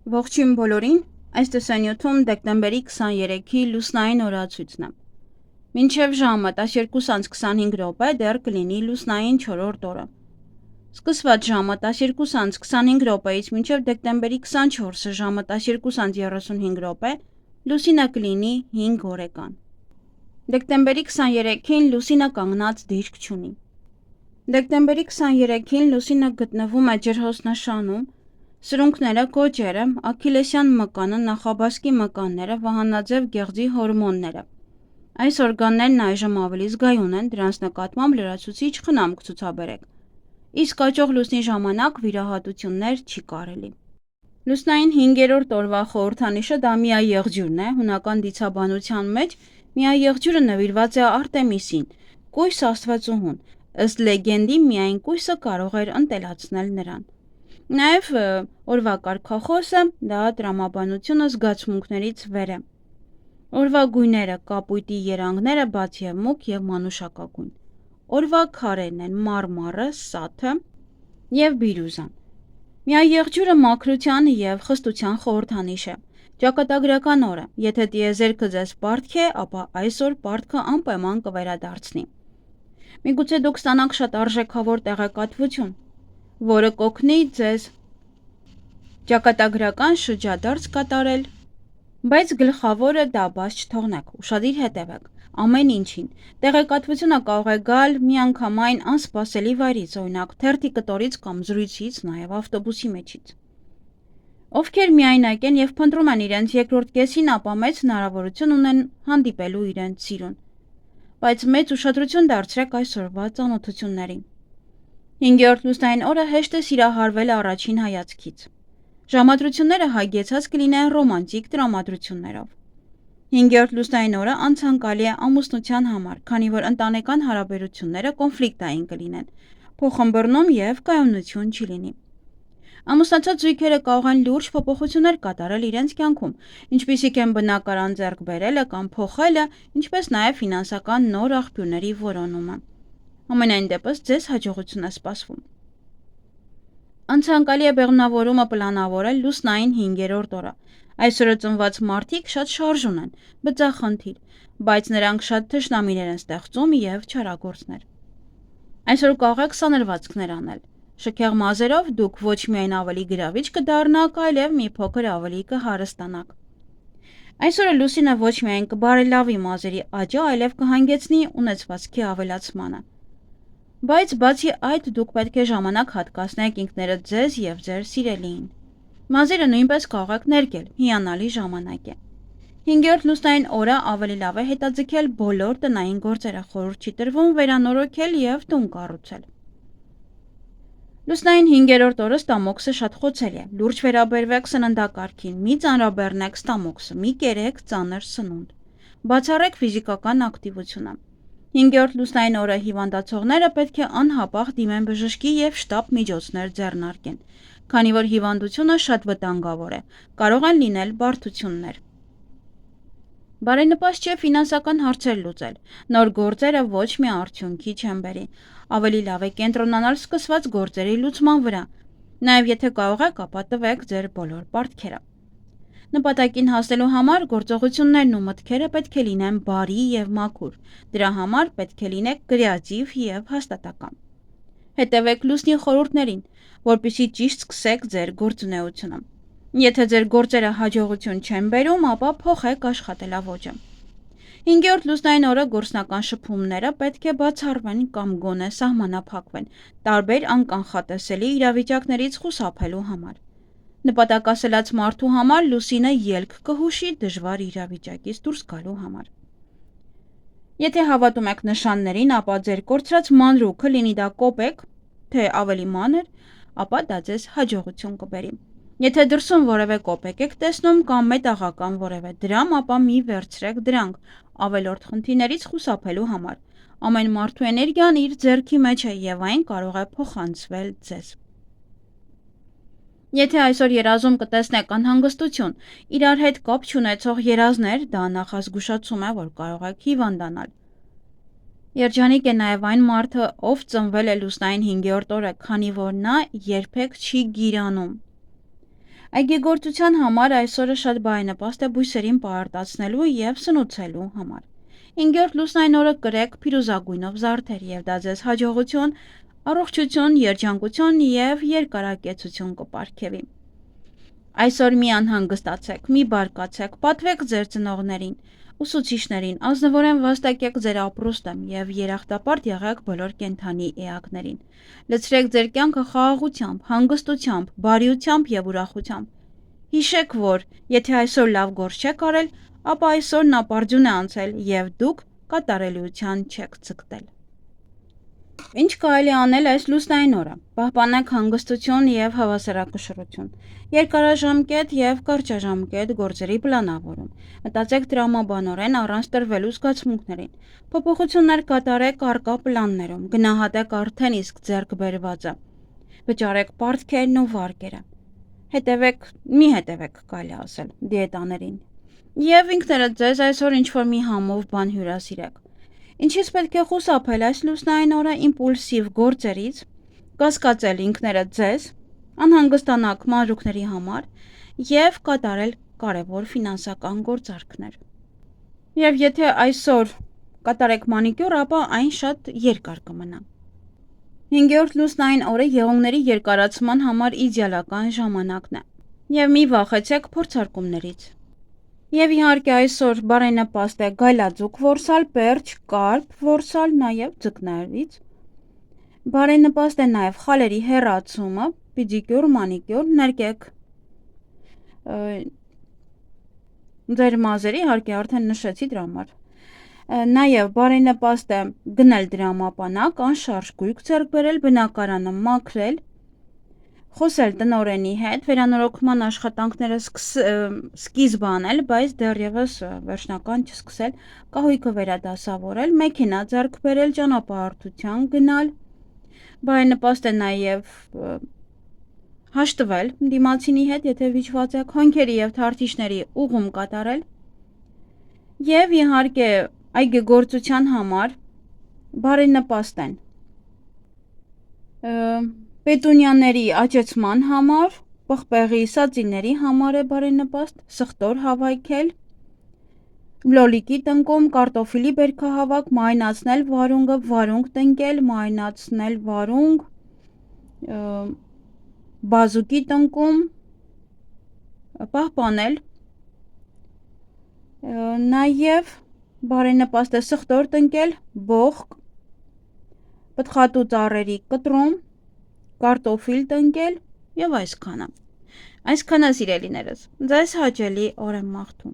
Ողջույն բոլորին, այս տեսանյութում դեկտեմբերի 23-ի լուսնային օրացույցն է։ Մինչև ժամը 12:25 դեռ կլինի լուսնային 4-րդ օրը։ Սկսված ժամը 12:25-ից մինչև դեկտեմբերի 24-ը ժամը 12:35 լուսինը կլինի 5 օրեկան։ Դեկտեմբերի 23-ին լուսինը կանգնած դիրք չունի։ Դեկտեմբերի 23-ին լուսինը գտնվում է ջրհոսնաշանում, սրունքները, կոճերը, աքիլեսյան մկանը, նախաբազկի մկանները, վահանաձև գեղձի հորմոնները։ Այս օրգաններն այժմ ավելի զգայուն են, դրանց նկատմամբ լրացուցիչ խնամք ցուցաբերեք։ Իսկ աճող լուսնի ժամանակ վիրահատություններ չի կարելի։ Լուսնային 5-րդ օրվա խորհրդանիշը դա միաեղջյուրն է, հունական դիցաբանության մեջ միաեղջյուրը նվիրված է Արտեմիսին, կույս աստվածուհուն, ըստ լեգենդի միայն կույսը կարող էր ընտելացնել նրան։ Նաև օրվա կարգախոսը դա տրամաբանությունը զգացմունքներից վեր է։ Օրվա գույները կապույտի երանգները բաց և մուգ և մանուշակագույն։ Օրվա քարերն են մարմարը, սաթը և բիրյուզան։ Միաեղջյուրը մաքրության և խստության խորհրդանիշ է։ Ճակատագրական օրը, եթե տիեզերքը ձեզ պարտք է, ապա այսօր պարտքը անպայման կվերադարձնի։ Միգուցե դուք ստանաք շատ արժեքավոր տեղեկատվություն, որը կօգնի ձեզ ճակատագրական շրջադարձ կատարել, բայց գլխավորը դա բաց չթողնեք, ուշադիր հետևեք ամեն ինչին։ Տեղեկատվությունը կարող է գալ միանգամայն անսպասելի վայրից, օրինակ թերթի կտորից կամ զրույցից, նաև ավտոբուսի մեջից։ Ովքեր միայնակ են և փնտրում են իրենց երկրորդ կեսին, ապա մեծ հնարավորություն ունեն հանդիպելու իրենց սիրուն։ Բայց մեծ ուշադրություն դարձրեք այսօրվա ծանոթություններին։ 5-րդ լուսնային օրը հեշտ է սիրահարվել առաջին հայացքից։ Ժամադրությունները հագեցած կլինեն ռոմանտիկ տրամադրություններով։ 5-րդ լուսնային օրը անցանկալի է ամուսնության համար, քանի որ ընտանեկան հարաբերությունները կոնֆլիկտային կլինեն, փոխըմբռնում և կայունություն չի լինի։ Ամուսնացած զույգերը կարող են լուրջ փոփոխություններ կատարել իրենց կյանքում, ինչպիսիք են բնակարան ձեռք բերելը կամ փոխելը, ինչպես նաև ֆինանսական նոր աղբյուրների որոնումը։ Համենայն դեպս ձեզ հաջողություն է սպասվում։ Անցանկալի է բեղմնավորումը պլանավորել լուսնային 5-րդ օրը։ Այսօրը ծնված մարդիկ շատ շարժուն են, բծախնդիր, բայց նրանք շատ թշնամիներ են ստեղծում և չարագործներ։ Այսօր կարող եք սանրվածքներ անել։ Շքեղ մազերով դուք ոչ միայն ավելի գրավիչ կդառնաք, այլև մի փոքր ավելի կհարստանաք։ Այսօրը լուսինը ոչ միայն կբարելավի մազերի աճը, այլև կհանգեցնի ունեցվածքի ավելացմանը։ Բայց բացի այդ, դուք պետք է ժամանակ հատկացնեք ինքներդ ձեզ և ձեր սիրելիին։ Մազերը նույնպես կարող եք ներկել, հիանալի ժամանակ է։ 5-րդ լուսնային օրը ավելի լավ է հետաձգել բոլոր տնային գործերը, խորհուրդ չի տրվում վերանորոգել և տուն կառուցել։ Լուսնային 5-րդ օրը ստամոքսը շատ խոցելի է, լուրջ վերաբերվեք սննդակարգին, մի ծանրաբեռնեք ստամոքսը, մի կերեք ծանր սնունդ։ Բացառեք ֆիզիկական ակտիվությունը։ 5-րդ լուսնային օրը հիվանդացողները պետք է անհապաղ դիմեն բժշկի և շտապ միջոցներ ձեռնարկեն, քանի որ հիվանդությունը շատ վտանգավոր է, կարող են լինել բարդություններ։ Բարենպաստ չէ ֆինանսական հարցեր լուծել, նոր գործերը ոչ մի արդյունքի չեն բերի, ավելի լավ է կենտրոնանալ սկսված գործերի լուծման վրա, նաև եթե կարող եք, ապա տվեք ձեր բոլոր պարտքերը։ Նպատակին հասնելու համար գործողություններն ու մտքերը պետք է լինեն բարի և մաքուր, դրա համար պետք է լինեք կրեատիվ և հաստատակամ։ Հետևեք լուսնի խորհուրդներին, որպեսզի ճիշտ սկսեք ձեր գործունեությունը։ Եթե ձեր գործերը հաջողություն չեն բերում, ապա փոխեք աշխատելաոճը։ 5-րդ լուսնային օրը գործնական շփումները պետք է բացառվեն կամ գոնե սահմանափակվեն, տարբեր անկանխատեսելի իրավիճակներից խուսափելու համար։ Նպատակասլաց մարդու համար լուսինը ելք կհուշի դժվար իրավիճակից դուրս գալու համար։ Եթե հավատում եք նշաններին, ապա ձեր կորցրած մանրուքը, լինի դա կոպեկ, թե ավելի մանր, ապա դա ձեզ հաջողություն կբերի։ Եթե դրսում որևէ կոպեկ եք տեսնում կամ մետաղական որևէ դրամ, ապա մի վերցրեք դրանք ավելորդ խնդիրներից խուսափելու համար։ Ամեն մարդու էներգիան իր ձեռքի մեջ է և այն կարող է փոխանցվել ձեզ։ Եթե այսօր երազում կտեսնեք անհանգստություն, իրար հետ կապ չունեցող երազներ, դա նախազգուշացում է, որ կարող եք հիվանդանալ։ Երջանիկ է նաև այն մարդը, ով ծնվել է լուսնային 5-րդ օրը, քանի որ նա երբեք չի գիրանում։ Այգեգործության համար այսօրը շատ բարենպաստ է բույսերին պարարտացնելու և սնուցելու համար։ 5-րդ լուսնային օրը կրեք փիրուզագույնով զարդեր և դա ձեզ հաջողություն, առողջություն, երջանկություն և երկարակեցություն կպարգևի։ Այսօր մի անհանգստացեք, մի բարկացեք, պատվեք ձեր ծնողներին, ուսուցիչներին, ազնվորեն վաստակեք ձեր ապրուստը և երախտապարտ եղեք բոլոր կենդանի էակներին։ Լցրեք ձեր կյանքը խաղաղությամբ, հանգստությամբ, բարիությամբ և ուրախությամբ։ Հիշեք, որ եթե այսօր լավ գործ չեք արել, ապա այսօրն ապարդյուն է անցել և դուք կատարելիության չեք ձգտել։ Ինչ կարելի անել այս լուսնային օրը։ Պահպանեք հանգստություն և հավասարակշռություն։ Երկարաժամկետ և կարճաժամկետ գործերի պլանավորում։ Մտածեք տրամաբանորեն առանց տրվելու զգացմունքներին։ Փոփոխություններ կատարեք առկա պլաններում։ Գնահատեք արդեն իսկ ձեռք բերվածը։ Վճարեք պարտքերն ու վարկերը։ Մի հետևեք, կարելի ասել, դիետաներին։ Եվ ինքներդ ձեզ այսօր ինչ-որ մի համով բան հյուրասիրեք։ Ինչից պետք է խուսափել այս լուսնային օրը իմպուլսիվ գործերից, կասկածել ինքներդ ձեզ, անհանգստանաք մանրուքների համար և կատարել կարևոր ֆինանսական գործարքներ։ Եվ եթե այսօր կատարեք մանիկյուր, ապա այն շատ երկար կմնա։ 5-րդ լուսնային օրը եղունգների երկարացման համար իդեալական ժամանակն է։ Եվ մի վախեցեք փորձարկումներից։ Եվ իհարկե այսօր բարենպաստ է գայլաձուկ որսալ, պերճ, կարպ որսալ, նաև ձկներից։ Բարենպաստ է նաև խալերի հեռացումը, պեդիկյուր, մանիկյուր, նրկեք ձեր մազերը, իհարկե արդեն նշեցի դրա համար։ Նաև բարենպաստ է գնել դրամապանակ, անշարժ գույք ձեռք բերել, բնակարանը մաքրել, խոսել տնօրենի հետ, վերանորոգման աշխատանքները սկիզբ անել, բայց դեռևս վերջնական չսկսել, կահույքը վերադասավորել, մեքենա ձեռք բերել, ճանապարհորդության գնալ, բարենպաստ է նաև հաշտվել դիմացինի հետ, եթե վիճված եք, հոնքերի և թարթիչների ուղում կատարել և իհարկե այգեգործության համար բարենպաստ են պետունյաների աճեցման համար, պղպեղի սածիների համար է բարենպաստ, սխտոր հավաքել, լոլիկի տնկում, կարտոֆիլի բերքահավաք, մարինացնել վարունգը, վարունգ տնկել, մարինացնել վարունգ, բազուկի տնկում, պահպանել, նաև բարենպաստ է սխտոր տնկել, բոխ, պտղատու ծառերի կտրում, կարտոֆիլ տնկել և այսքանը։ Այսքանը սիրելիներս, ձեզ հաճելի օր եմ մաղթում։